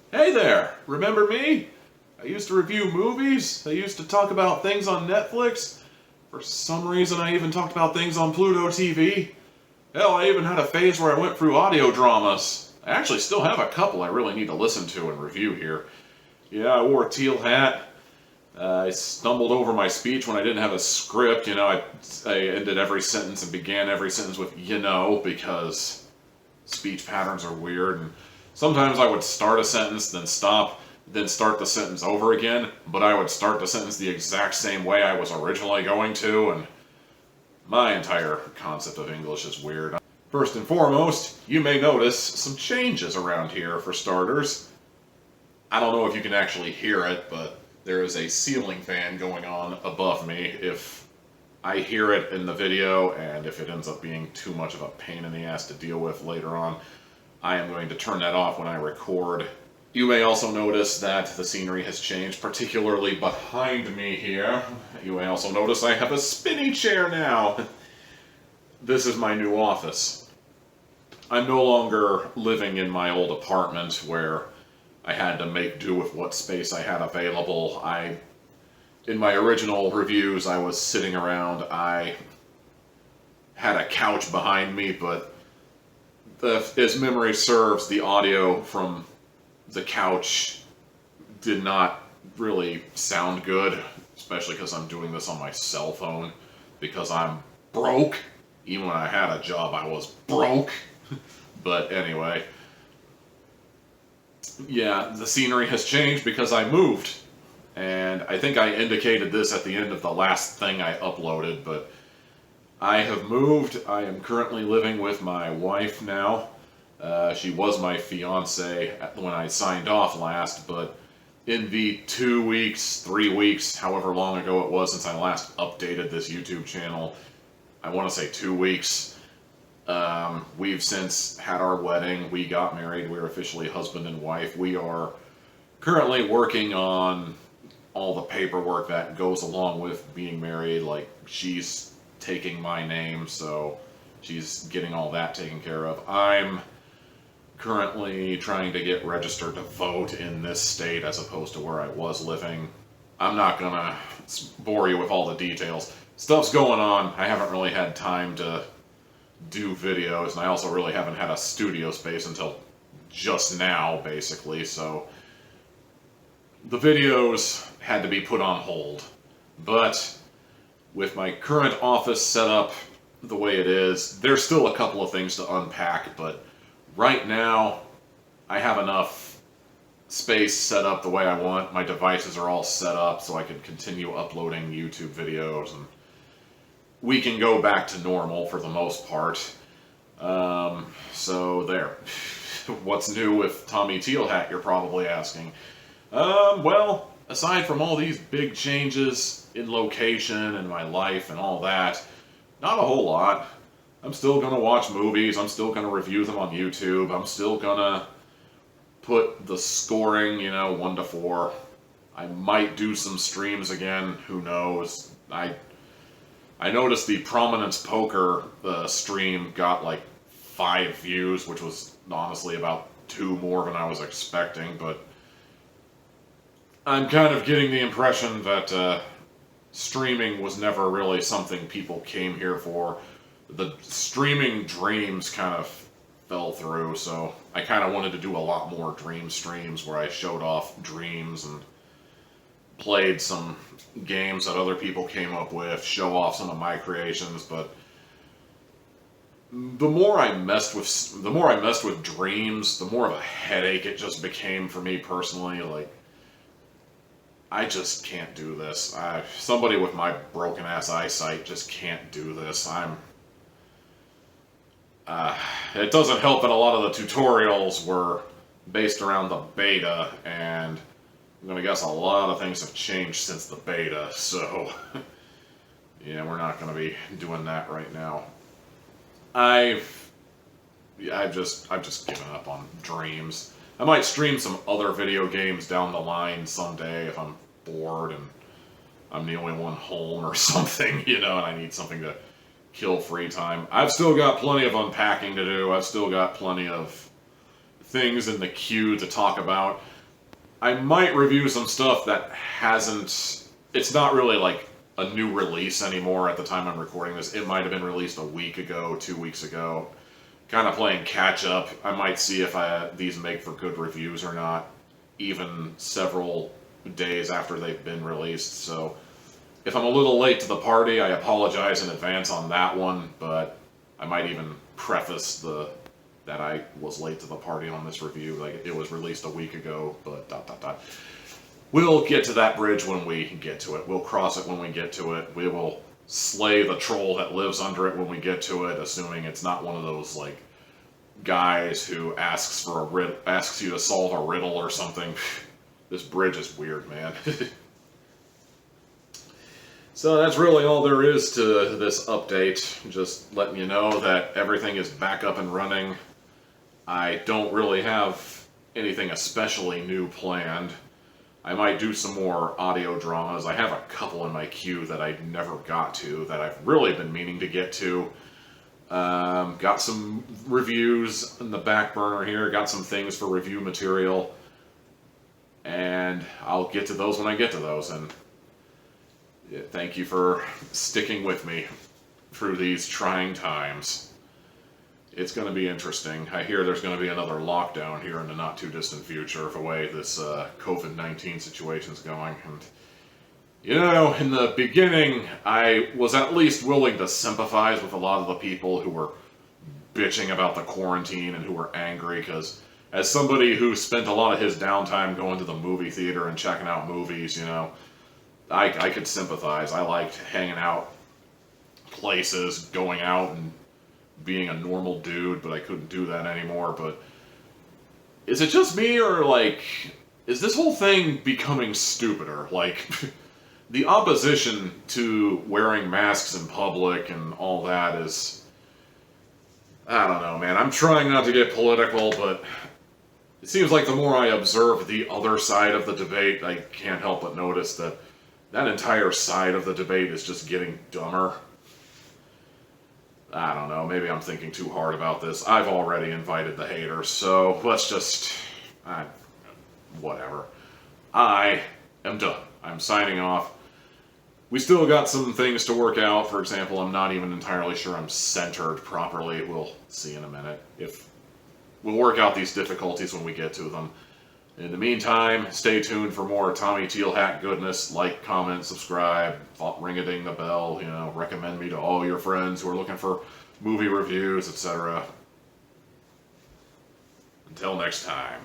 Hey there, remember me? I used to review movies, I used to talk about things on Netflix. For some reason I even talked about things on Pluto TV. Hell, I even had a phase where I went through audio dramas. I actually still have a couple I really need to listen to and review here. Yeah, I wore a teal hat. I stumbled over my speech when I didn't have a script. I ended every sentence and began every sentence with, because speech patterns are weird. And sometimes I would start a sentence, then stop, then start the sentence over again, but I would start the sentence the exact same way I was originally going to, and my entire concept of English is weird. First and foremost, you may notice some changes around here for starters. I don't know if you can actually hear it, but there is a ceiling fan going on above me. If I hear it in the video, and if it ends up being too much of a pain in the ass to deal with later on, I am going to turn that off when I record. You may also notice that the scenery has changed, particularly behind me here. You may also notice I have a spinny chair now. This is my new office. I'm no longer living in my old apartment where I had to make do with what space I had available. In my original reviews, I was sitting around. I had a couch behind me, but as memory serves, the audio from the couch did not really sound good, especially because I'm doing this on my cell phone, because I'm broke. Even when I had a job, I was broke. But anyway, yeah, the scenery has changed because I moved. And I think I indicated this at the end of the last thing I uploaded, but I have moved. I am currently living with my wife now. She was my fiance when I signed off last, but in the 2 weeks, 3 weeks, however long ago it was since I last updated this YouTube channel, I want to say 2 weeks, we've since had our wedding. We got married. We're officially husband and wife. We are currently working on all the paperwork that goes along with being married. Like, she's taking my name, so she's getting all that taken care of. I'm currently trying to get registered to vote in this state as opposed to where I was living. I'm not gonna bore you with all the details. Stuff's going on. I haven't really had time to do videos, and I also really haven't had a studio space until just now, basically, so the videos had to be put on hold. But with my current office set up the way it is, there's still a couple of things to unpack, but right now I have enough space set up the way I want. My devices are all set up so I can continue uploading YouTube videos, and we can go back to normal for the most part. So there. What's new with Tommy Tealhat, you're probably asking? Well, aside from all these big changes in location and my life and all that, not a whole lot. I'm still gonna watch movies, I'm still gonna review them on YouTube, I'm still gonna put the scoring, 1 to 4. I might do some streams again, who knows. I noticed the Prominence Poker stream got like 5 views, which was honestly about 2 more than I was expecting, but I'm kind of getting the impression that streaming was never really something people came here for. The streaming dreams kind of fell through, so I kind of wanted to do a lot more dream streams where I showed off dreams and played some games that other people came up with, show off some of my creations. But the more I messed with dreams, the more of a headache it just became for me personally. Like, I just can't do this. Somebody with my broken ass eyesight just can't do this. It doesn't help that a lot of the tutorials were based around the beta, and I'm gonna guess a lot of things have changed since the beta, so yeah, we're not gonna be doing that right now. I've just given up on dreams. I might stream some other video games down the line someday if I'm bored and I'm the only one home or something, and I need something to kill free time. I've still got plenty of unpacking to do. I've still got plenty of things in the queue to talk about. I might review some stuff that hasn't. It's not really like a new release anymore at the time I'm recording this. It might have been released a week ago, 2 weeks ago. Kind of playing catch up. I might see if these make for good reviews or not, even several days after they've been released. So if I'm a little late to the party, I apologize in advance on that one, but I might even preface that I was late to the party on this review. Like, it was released a week ago, but ... We'll get to that bridge when we get to it. We'll cross it when we get to it. We will slay the troll that lives under it when we get to it, assuming it's not one of those, like, guys who asks you to solve a riddle or something. This bridge is weird, man. So that's really all there is to this update. Just letting you know that everything is back up and running. I don't really have anything especially new planned. I might do some more audio dramas. I have a couple in my queue that I never got to, that I've really been meaning to get to. Got some reviews in the back burner here, got some things for review material, and I'll get to those when I get to those. And yeah, thank you for sticking with me through these trying times. It's going to be interesting. I hear there's going to be another lockdown here in the not too distant future, the way this COVID-19 situation's going. And you know, in the beginning, I was at least willing to sympathize with a lot of the people who were bitching about the quarantine and who were angry, because as somebody who spent a lot of his downtime going to the movie theater and checking out movies, you know, I could sympathize. I liked hanging out places, going out and being a normal dude, but I couldn't do that anymore. But is it just me, or, like, is this whole thing becoming stupider? Like, the opposition to wearing masks in public and all that is... I don't know, man. I'm trying not to get political, but it seems like the more I observe the other side of the debate, I can't help but notice that that entire side of the debate is just getting dumber. I don't know, maybe I'm thinking too hard about this. I've already invited the haters, so let's just... whatever. I am done. I'm signing off. We still got some things to work out. For example, I'm not even entirely sure I'm centered properly. We'll see in a minute. We'll work out these difficulties when we get to them. In the meantime, stay tuned for more Tommy Tealhack goodness. Like, comment, subscribe, ring-a-ding the bell, you know, recommend me to all your friends who are looking for movie reviews, etc. Until next time.